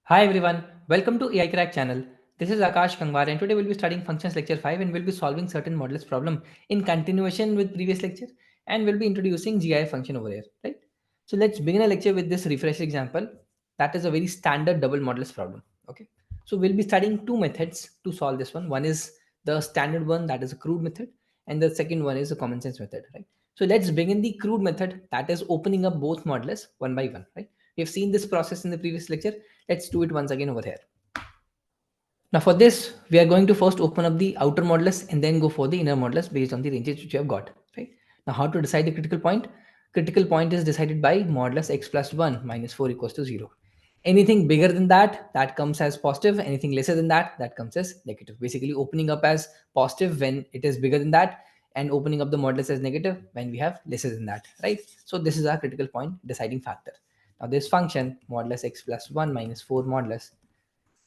Hi everyone, welcome to AI Crack channel. This is Akash Kangwar and today we'll be studying functions lecture 5 and we'll be solving certain modulus problem in continuation with previous lecture and we'll be introducing GI function over here, right? So let's begin a lecture with this refresh example. That is a very standard double modulus problem, okay? So we'll be studying two methods to solve this one. One is the standard one, that is a crude method, and the second one is a common sense method, right? So let's begin the crude method, that is opening up both modulus one by one, right? We've seen this process in the previous lecture. Let's do it once again over here. Now for this, we are going to first open up the outer modulus and then go for the inner modulus based on the ranges which you have got, right? Now how to decide the critical point? Critical point is decided by modulus x plus 1 minus 4 equals to 0. Anything bigger than that, that comes as positive. Anything lesser than that, that comes as negative. Basically opening up as positive when it is bigger than that and opening up the modulus as negative when we have lesser than that, right? So this is our critical point deciding factor. Now this function modulus x plus 1 minus 4 modulus,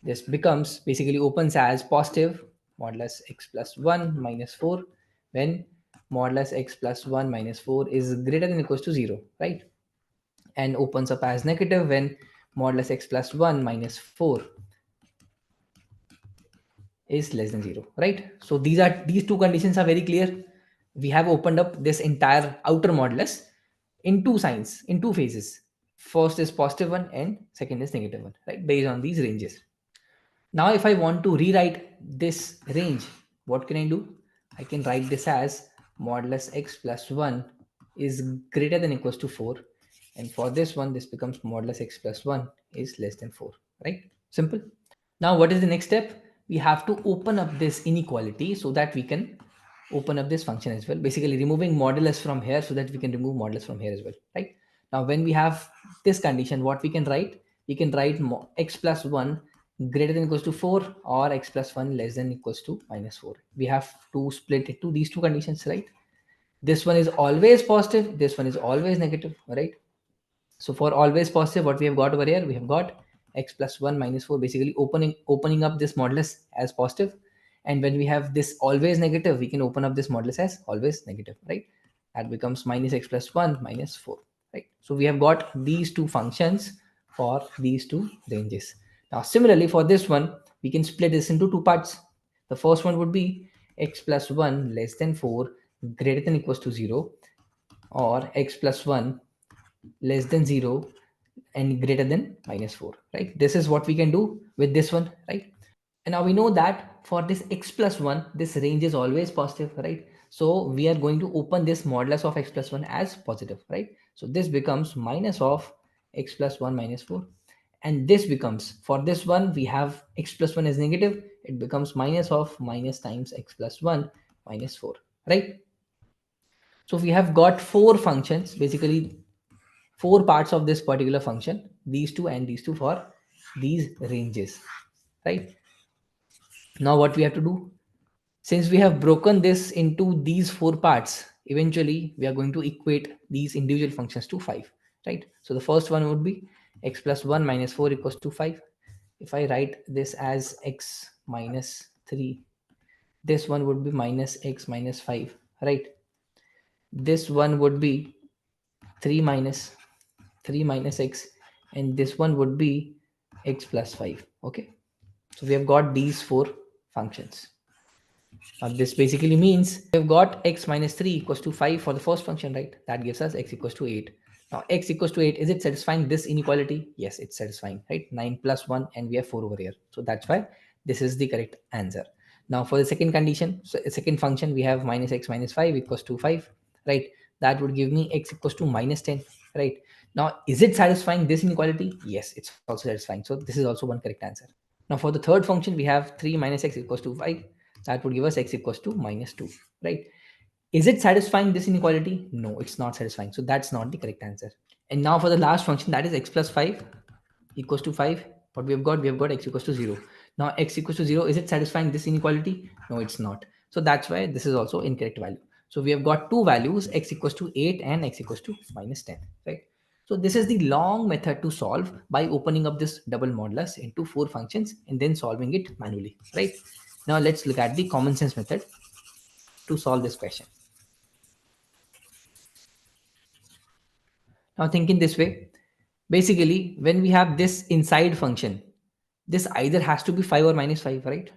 this becomes basically opens as positive modulus x plus 1 minus 4 when modulus x plus 1 minus 4 is greater than equals to 0, right? And opens up as negative when modulus x plus 1 minus 4 is less than 0, right? So these two conditions are very clear. We have opened up this entire outer modulus in two signs, in two phases. First is positive one and second is negative one, right? Based on these ranges. Now, if I want to rewrite this range, what can I do? I can write this as modulus x plus 1 is greater than equals to 4. And for this one, this becomes modulus x plus 1 is less than 4, right? Simple. Now, what is the next step? We have to open up this inequality so that we can open up this function as well. Basically, removing modulus from here so that we can remove modulus from here as well, right? Now, when we have this condition, what we can write? We can write x plus 1 greater than equals to 4 or x plus 1 less than equals to minus 4. We have to split it to these two conditions, right? This one is always positive. This one is always negative, right? So for always positive, what we have got over here, we have got x plus 1 minus 4, basically opening up this modulus as positive. And when we have this always negative, we can open up this modulus as always negative, right? That becomes minus x plus 1 minus 4, right? So we have got these two functions for these two ranges. Now similarly for this one, we can split this into two parts. The first one would be x plus 1 less than 4 greater than equals to 0, or x plus 1 less than 0 and greater than minus 4, right? This is what we can do with this one, right? And now we know that for this x plus 1, this range is always positive, right? So we are going to open this modulus of x plus 1 as positive, right? So this becomes minus of x plus 1 minus 4. And this becomes, for this one, we have x plus 1 is negative. It becomes minus of minus times x plus 1 minus 4, right? So we have got four functions, basically four parts of this particular function, these two and these two for these ranges, right? Now what we have to do, since we have broken this into these four parts, eventually we are going to equate these individual functions to 5, right? So the first one would be x plus 1 minus 4 equals to 5. If I write this as x minus 3, this one would be minus x minus 5, right? This one would be 3 minus 3 minus x, and this one would be x plus 5, okay? So we have got these four functions. Now this basically means we have got x minus 3 equals to 5 for the first function, right? That gives us x equals to 8. Now x equals to 8, is it satisfying this inequality? Yes, it's satisfying, right? 9 plus 1 and we have 4 over here. So that's why this is the correct answer. Now for the second condition, so second function, we have minus x minus 5 equals to 5, right? That would give me x equals to minus 10, right? Now, is it satisfying this inequality? Yes, it's also satisfying. So this is also one correct answer. Now for the third function, we have 3 minus x equals to 5. That would give us x equals to minus 2, right? Is it satisfying this inequality? No, it's not satisfying. So that's not the correct answer. And now for the last function, that is x plus 5 equals to 5. What we have got? We have got x equals to 0. Now x equals to 0, is it satisfying this inequality? No, it's not. So that's why this is also incorrect value. So we have got two values, x equals to 8 and x equals to minus 10, right? So this is the long method to solve by opening up this double modulus into four functions and then solving it manually, right? Now let's look at the common sense method to solve this question. Now think in this way. Basically, when we have this inside function, this either has to be 5 or minus 5, right?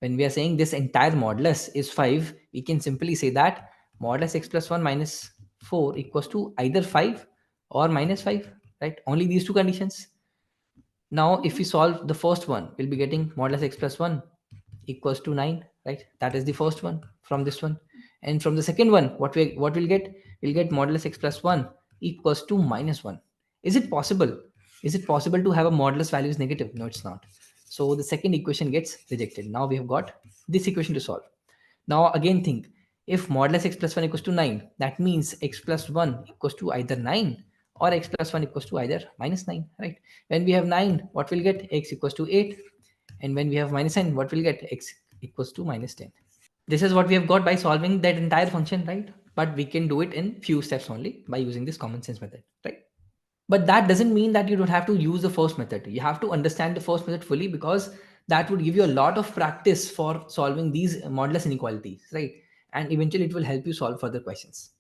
When we are saying this entire modulus is 5, we can simply say that modulus x plus 1 minus 4 equals to either 5 or minus 5, right? Only these two conditions. Now, if we solve the first one, we'll be getting modulus x plus 1 equals to 9, right? That is the first one from this one. And from the second one, what we'll get? We'll get modulus x plus 1 equals to minus 1. Is it possible? Is it possible to have a modulus value is negative? No, it's not. So the second equation gets rejected. Now we have got this equation to solve. Now again think, if modulus x plus 1 equals to 9, that means x plus 1 equals to either 9 or x plus 1 equals to either minus 9, right? When we have 9, what we'll get? X equals to 8. And when we have minus 9, what we'll get? X equals to minus 10. This is what we have got by solving that entire function, right? But we can do it in few steps only by using this common sense method, right? But that doesn't mean that you don't have to use the first method. You have to understand the first method fully, because that would give you a lot of practice for solving these modulus inequalities, right? And eventually it will help you solve further questions.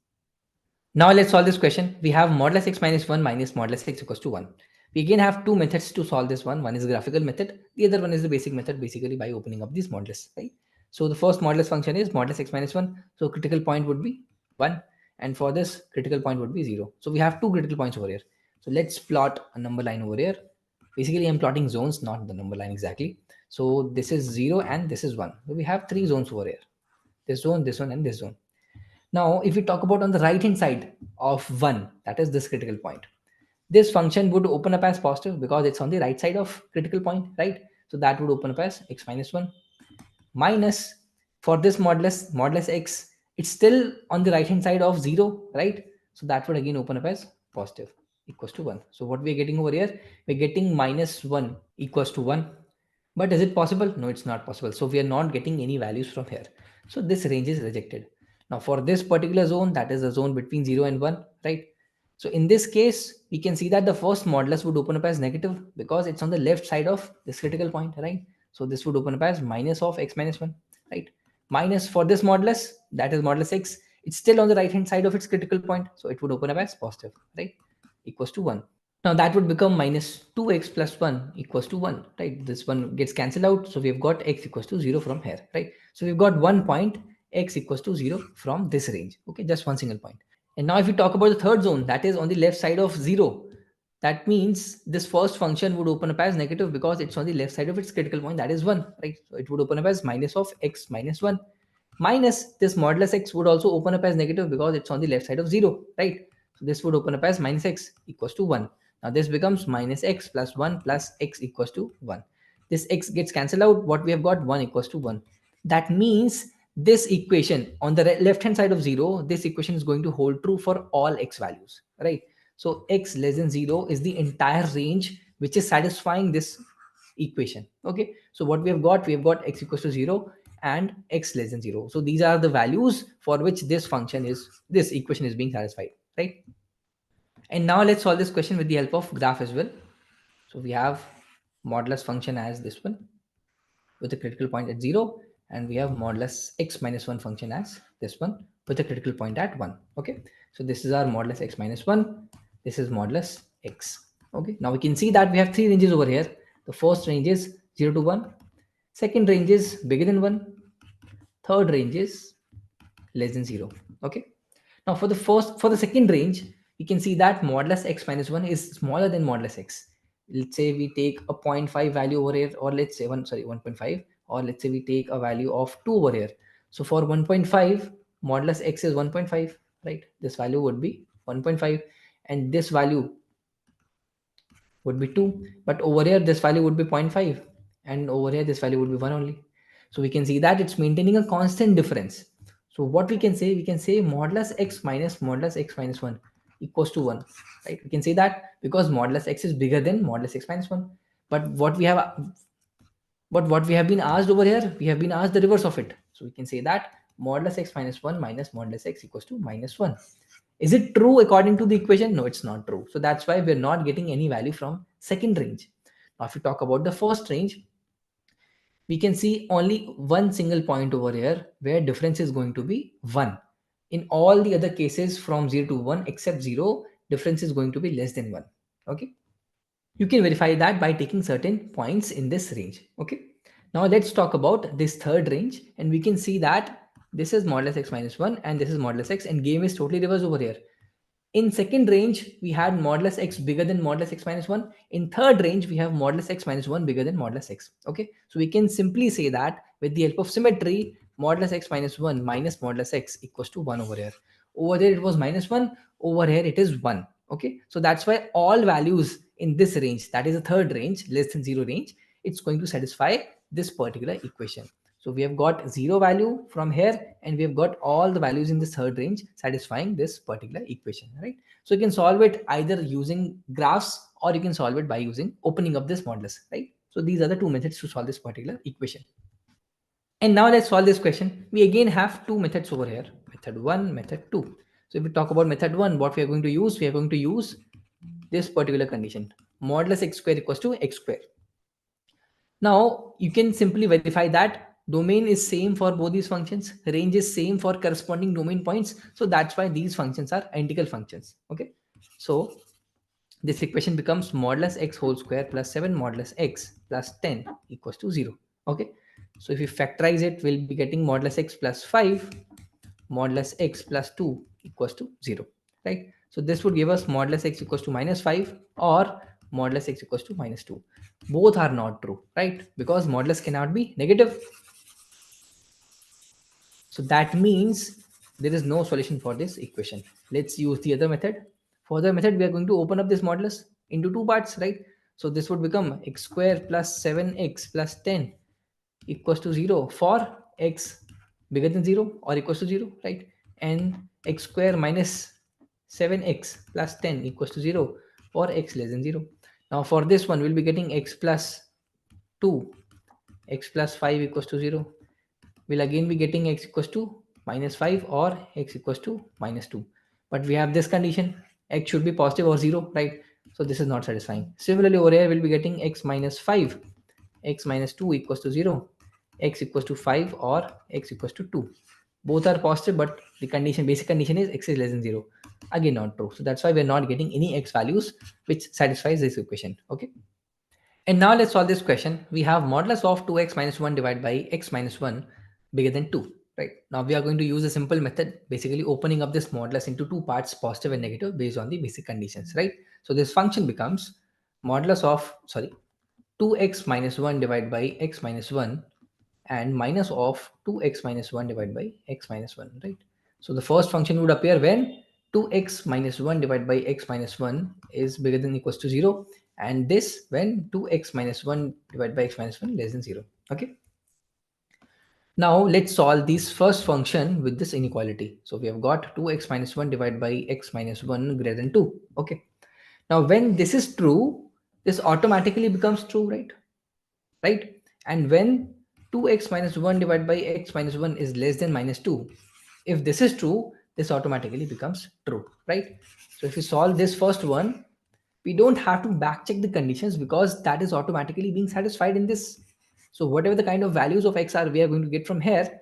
Now let's solve this question. We have modulus x minus 1 minus modulus x equals to 1. We again have two methods to solve this one. One is a graphical method. The other one is the basic method, basically by opening up this modulus, right? So the first modulus function is modulus x minus 1. So critical point would be 1. And for this, critical point would be 0. So we have two critical points over here. So let's plot a number line over here. Basically, I'm plotting zones, not the number line exactly. So this is 0 and this is 1. So we have three zones over here. This one, and this zone. Now, if we talk about on the right hand side of 1, that is this critical point, this function would open up as positive because it's on the right side of critical point, right? So that would open up as x minus 1 minus, for this modulus x, it's still on the right hand side of 0, right? So that would again open up as positive, equals to 1. So what we're getting over here, we're getting minus 1 equals to 1. But is it possible? No, it's not possible. So we are not getting any values from here. So this range is rejected. Now for this particular zone, that is the zone between 0 and 1, right? So in this case, we can see that the first modulus would open up as negative because it's on the left side of this critical point, right? So this would open up as minus of x minus 1, right? Minus for this modulus, that is modulus x, it's still on the right hand side of its critical point. So it would open up as positive, right? Equals to 1. Now that would become minus 2x plus 1 equals to 1, right? This one gets cancelled out. So we've got x equals to 0 from here, right? So we've got 1 point, x equals to 0 from this range, okay? Just one single point. And now if we talk about the third zone, that is on the left side of 0, that means this first function would open up as negative because it's on the left side of its critical point, that is 1, right? So it would open up as minus of x minus 1 minus this modulus x would also open up as negative because it's on the left side of 0, right? So this would open up as minus x equals to 1. Now this becomes minus x plus 1 plus x equals to 1. This x gets cancelled out. What we have got, 1 equals to 1. That means this equation on the left hand side of 0, this equation is going to hold true for all x values, right? So x less than 0 is the entire range which is satisfying this equation, okay? So what we have got x equals to 0 and x less than 0. So these are the values for which this equation is being satisfied, right? And now let's solve this question with the help of graph as well. So we have modulus function as this one with a critical point at 0, and we have modulus x minus 1 function as this one with a critical point at 1, okay? So this is our modulus x minus 1, this is modulus x, okay? Now we can see that we have three ranges over here. The first range is 0 to 1, second range is bigger than 1, third range is less than 0, okay? Now for the second range, we can see that modulus x minus 1 is smaller than modulus x. Let's say we take a 0.5 value over here, or let's say 1.5, or let's say we take a value of 2 over here. So for 1.5, modulus x is 1.5, right? This value would be 1.5, and this value would be 2. But over here, this value would be 0.5, and over here, this value would be 1 only. So we can see that it's maintaining a constant difference. So what we can say modulus x minus 1 equals to 1, right? We can say that because modulus x is bigger than modulus x minus 1. But what we have been asked over here, we have been asked the reverse of it. So we can say that modulus x minus 1 minus modulus x equals to minus 1. Is it true according to the equation? No, it's not true. So that's why we're not getting any value from second range. Now, if we talk about the first range, we can see only one single point over here where difference is going to be 1. In all the other cases from 0 to 1 except 0, difference is going to be less than 1. Okay. You can verify that by taking certain points in this range. Okay. Now let's talk about this third range, and we can see that this is modulus x minus 1 and this is modulus x, and game is totally reversed over here. In second range, we had modulus x bigger than modulus x minus 1. In third range, we have modulus x minus 1 bigger than modulus x. Okay, so we can simply say that with the help of symmetry, modulus x minus 1 minus modulus x equals to 1 over here. Over there, it was minus 1. Over here, it is 1. Okay, so that's why all values in this range, that is the third range, less than 0 range, it's going to satisfy this particular equation. So we have got 0 value from here, and we have got all the values in this third range satisfying this particular equation, right? So you can solve it either using graphs, or you can solve it by using opening up this modulus, right? So these are the two methods to solve this particular equation. And now let's solve this question. We again have two methods over here, method 1, method 2. So if we talk about method 1, what we are going to use, we are going to use this particular condition, modulus x square equals to x square. Now you can simply verify that domain is same for both these functions, range is same for corresponding domain points. So that's why these functions are identical functions. Okay. So this equation becomes modulus x whole square plus 7 modulus x plus 10 equals to 0. Okay. So if you factorize it, we'll be getting modulus x plus 5 modulus x plus 2 equals to 0, right? So this would give us modulus x equals to minus 5 or modulus x equals to minus 2. Both are not true, right? Because modulus cannot be negative. So that means there is no solution for this equation. Let's use the other method. For the method, we are going to open up this modulus into two parts, right? So this would become x square plus 7x plus 10 equals to 0 for x bigger than 0 or equals to 0, right? And x square minus 7x plus 10 equals to 0 for x less than 0. Now for this one, we'll be getting x plus 2, x plus 5 equals to 0. We'll again be getting x equals to minus 5 or x equals to minus 2. But we have this condition, x should be positive or 0, right? So this is not satisfying. Similarly, over here, we'll be getting x minus 5, x minus 2 equals to 0, x equals to 5 or x equals to 2. Both are positive, but the condition, basic condition is x is less than 0. Again, not true. So that's why we're not getting any x values which satisfies this equation. Okay. And now let's solve this question. We have modulus of 2x minus 1 divided by x minus 1 bigger than 2. Right. Now we are going to use a simple method, basically opening up this modulus into two parts, positive and negative, based on the basic conditions, right? So this function becomes modulus of, 2x minus 1 divided by x minus 1 and minus of 2x minus 1 divided by x minus 1, right? So the first function would appear when 2x minus 1 divided by x minus 1 is bigger than or equals to 0, and this when 2x minus 1 divided by x minus 1 less than 0. Okay. Now let's solve this first function with this inequality. So we have got 2x minus 1 divided by x minus 1 greater than 2. Okay. Now when this is true, this automatically becomes true, right? Right? And when 2x minus 1 divided by x minus 1 is less than minus 2, if this is true, this automatically becomes true, right? So if you solve this first one, we don't have to back check the conditions because that is automatically being satisfied in this. So whatever the kind of values of x are we are going to get from here,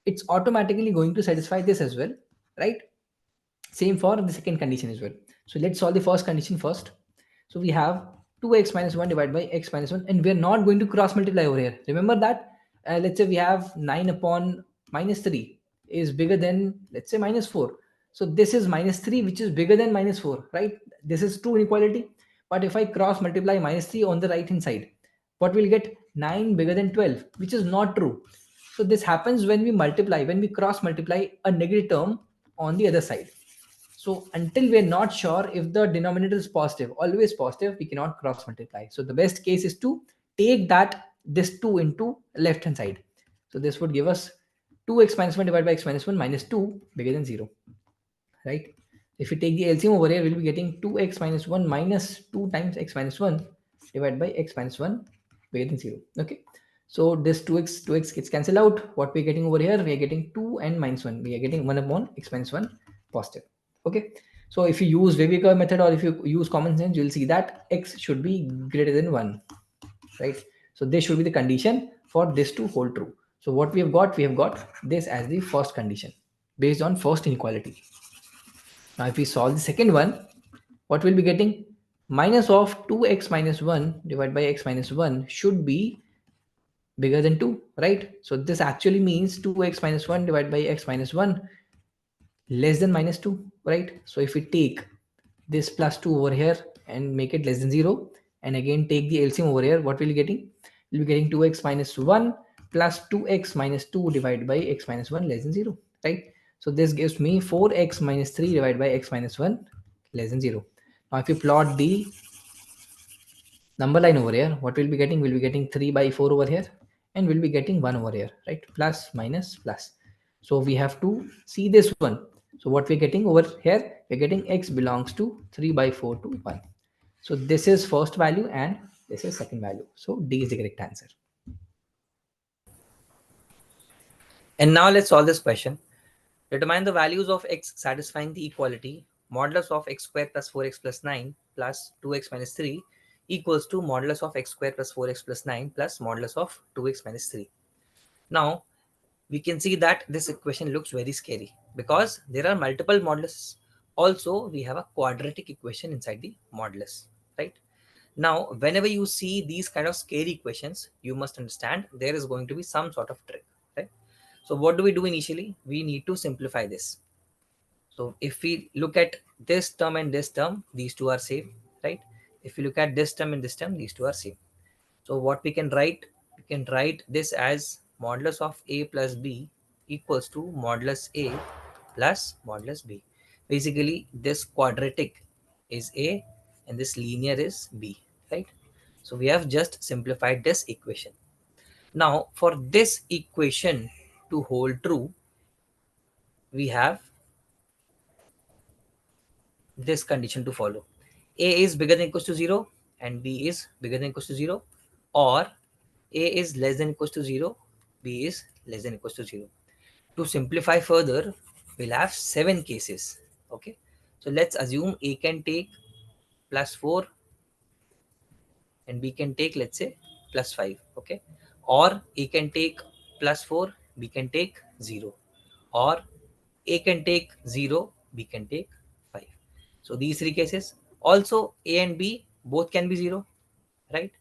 it's automatically going to satisfy this as well, right? Same for the second condition as well. So let's solve the first condition first. So we have 2x minus 1 divided by x minus 1, and we're not going to cross multiply over here. Remember that, let's say we have 9 upon minus 3 is bigger than, let's say, minus 4. So this is minus 3, which is bigger than minus 4, right? This is true inequality. But if I cross multiply minus 3 on the right hand side, what we'll get? 9 bigger than 12, which is not true. So this happens when we multiply, when we cross multiply a negative term on the other side. So until we're not sure if the denominator is positive, always positive, we cannot cross multiply. So the best case is to take this 2 into left hand side. So this would give us 2x minus 1 divided by x minus 1 minus 2 bigger than 0, right? If we take the LCM over here, we'll be getting 2x minus 1 minus 2 times x minus 1 divided by x minus 1 bigger than 0. Okay. So this 2x gets cancelled out. What we're getting over here, we are getting 2 and minus 1. We are getting 1 upon x minus 1 positive. Okay. So if you use wavy curve method or if you use common sense, you'll see that x should be greater than 1, right? So this should be the condition for this to hold true. So what we have got this as the first condition based on first inequality. Now if we solve the second one, what we'll be getting? minus of 2x minus 1 divided by x minus 1 should be bigger than 2, right? So this actually means 2x minus 1 divided by x minus 1 less than minus 2, right? So if we take this plus 2 over here and make it less than 0, and again take the LCM over here, what will you getting? We'll be getting 2x minus 1 plus 2x minus 2 divided by x minus 1 less than 0, right? So this gives me 4x minus 3 divided by x minus 1 less than 0. Now if you plot the number line over here, what we'll be getting? We'll be getting 3 by 4 over here, and we'll be getting 1 over here, right? Plus minus plus. So we have to see this one. So what we're getting over here, we're getting x belongs to 3 by 4 to 1. So this is first value and this is second value. So D is the correct answer. And now let's solve this question. Determine the values of x satisfying the equality modulus of x square plus 4x plus 9 plus 2x minus 3 equals to modulus of x square plus 4x plus 9 plus modulus of 2x minus 3. Now, we can see that this equation looks very scary because there are multiple moduluses. Also, we have a quadratic equation inside the modulus, right? Now, whenever you see these kind of scary equations, you must understand there is going to be some sort of trick, right? So what do we do initially? We need to simplify this. So if we look at this term and this term, these two are same, right? If you look at this term and this term, these two are same. So what we can write this as modulus of a plus b equals to modulus a plus modulus b. Basically, this quadratic is a and this linear is b, right? So we have just simplified this equation. Now, for this equation to hold true, we have this condition to follow. A is bigger than equals to 0 and b is bigger than equals to 0, or a is less than equals to 0, b is less than equals to 0. To simplify further, we'll have 7 cases. Okay, so let's assume a can take plus 4 and b can take, let's say, plus 5. Okay, or a can take plus 4, b can take 0, or a can take 0, b can take 5. So these 3 cases. Also, a and b both can be 0, right?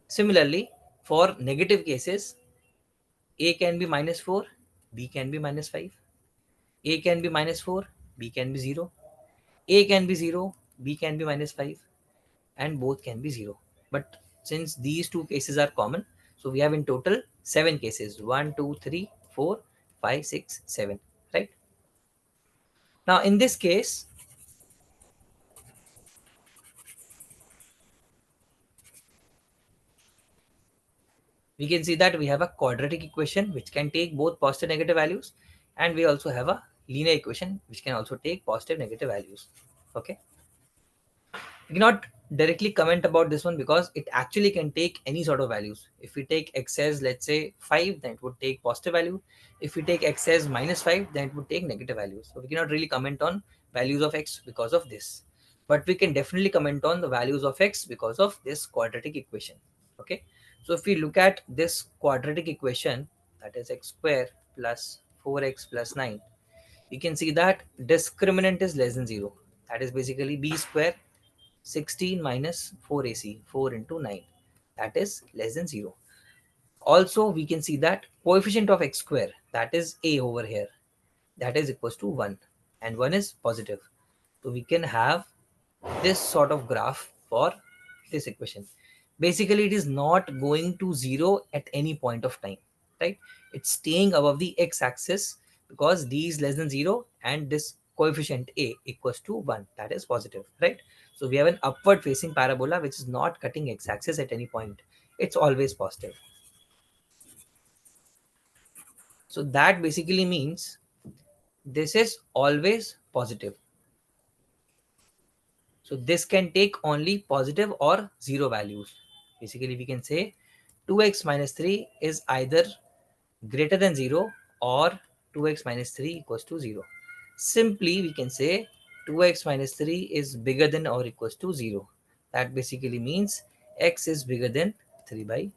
Similarly, for negative cases, a can be minus 4, b can be minus 5, a can be minus 4, b can be 0, a can be 0, b can be minus 5, and both can be 0. But since these two cases are common, so we have in total 7 cases: 1, 2, 3, 4, 5, 6, 7, right? Now, in this case, we can see that we have a quadratic equation which can take both positive and negative values, and we also have a linear equation which can also take positive and negative values. Okay, we cannot directly comment about this one because it actually can take any sort of values. If we take x as, let's say, 5, then it would take positive value. If we take x as minus 5, then it would take negative values. So we cannot really comment on values of x because of this, but we can definitely comment on the values of x because of this quadratic equation. Okay, so if we look at this quadratic equation, that is x square plus 4x plus 9, you can see that discriminant is less than 0. That is basically b square 16 minus 4ac, 4 into 9, that is less than 0. Also, we can see that coefficient of x square, that is a over here, that is equals to 1, and 1 is positive. So we can have this sort of graph for this equation. Basically, it is not going to 0 at any point of time, right? It's staying above the x-axis because d is less than 0 and this coefficient a equals to 1, that is positive, right? So we have an upward facing parabola which is not cutting x-axis at any point. It's always positive. So that basically means this is always positive. So this can take only positive or 0 values. Basically, we can say 2x minus 3 is either greater than 0 or 2x minus 3 equals to 0. Simply, we can say 2x minus 3 is bigger than or equals to 0. That basically means x is bigger than 3 by